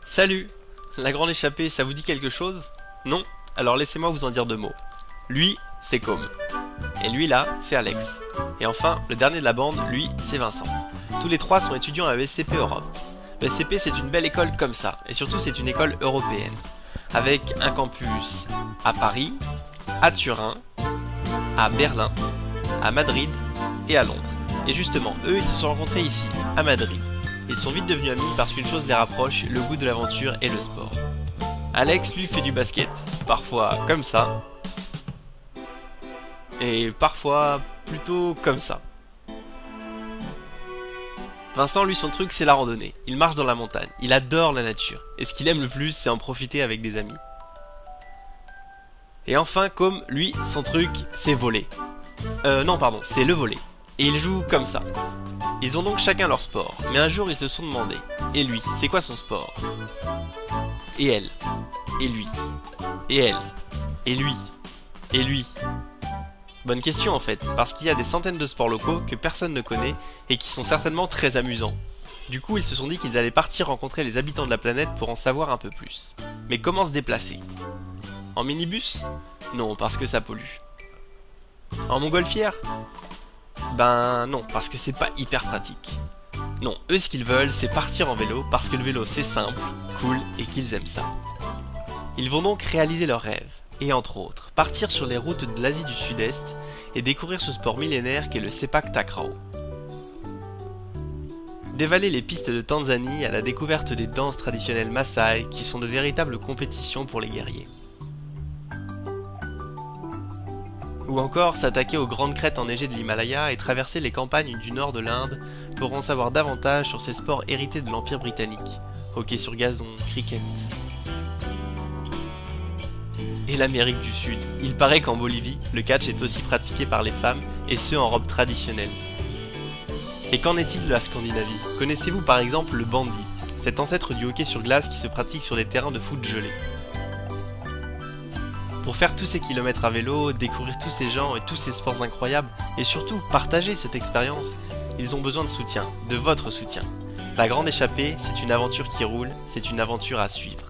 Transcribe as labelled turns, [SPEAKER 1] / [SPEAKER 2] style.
[SPEAKER 1] Salut! La grande échappée, ça vous dit quelque chose? Non? Alors laissez-moi vous en dire deux mots. Lui, c'est Com. Et lui là, c'est Alex. Et enfin, le dernier de la bande, lui, c'est Vincent. Tous les trois sont étudiants à ESCP Europe. ESCP, c'est une belle école comme ça, et surtout c'est une école européenne. Avec un campus à Paris, à Turin, à Berlin, à Madrid et à Londres. Et justement, eux, ils se sont rencontrés ici, à Madrid. Ils sont vite devenus amis parce qu'une chose les rapproche, le goût de l'aventure et le sport. Alex, lui, fait du basket, parfois comme ça, et parfois plutôt comme ça. Vincent, lui, son truc, c'est la randonnée. Il marche dans la montagne, il adore la nature, et ce qu'il aime le plus, c'est en profiter avec des amis. Et enfin, comme lui, son truc, c'est voler. Non, pardon, c'est le voler. Et il joue comme ça. Ils ont donc chacun leur sport, mais un jour ils se sont demandé, et lui, c'est quoi son sport? Et elle, et lui, et elle, et lui, et lui. Bonne question en fait, parce qu'il y a des centaines de sports locaux que personne ne connaît et qui sont certainement très amusants. Du coup, ils se sont dit qu'ils allaient partir rencontrer les habitants de la planète pour en savoir un peu plus. Mais comment se déplacer? En minibus? Non, parce que ça pollue. En montgolfière? Ben non, parce que c'est pas hyper pratique. Non, eux ce qu'ils veulent, c'est partir en vélo, parce que le vélo c'est simple, cool et qu'ils aiment ça. Ils vont donc réaliser leurs rêves, et entre autres, partir sur les routes de l'Asie du Sud-Est et découvrir ce sport millénaire qu'est le Sepak Takraw. Dévaler les pistes de Tanzanie à la découverte des danses traditionnelles Maasai qui sont de véritables compétitions pour les guerriers. Ou encore s'attaquer aux grandes crêtes enneigées de l'Himalaya et traverser les campagnes du nord de l'Inde pour en savoir davantage sur ces sports hérités de l'Empire britannique, hockey sur gazon, cricket. Et l'Amérique du Sud, il paraît qu'en Bolivie, le catch est aussi pratiqué par les femmes et ce en robe traditionnelle. Et qu'en est-il de la Scandinavie? Connaissez-vous par exemple le bandy, cet ancêtre du hockey sur glace qui se pratique sur des terrains de foot gelés? Pour faire tous ces kilomètres à vélo, découvrir tous ces gens et tous ces sports incroyables, et surtout partager cette expérience, ils ont besoin de soutien, de votre soutien. La Grande Échappée, c'est une aventure qui roule, c'est une aventure à suivre.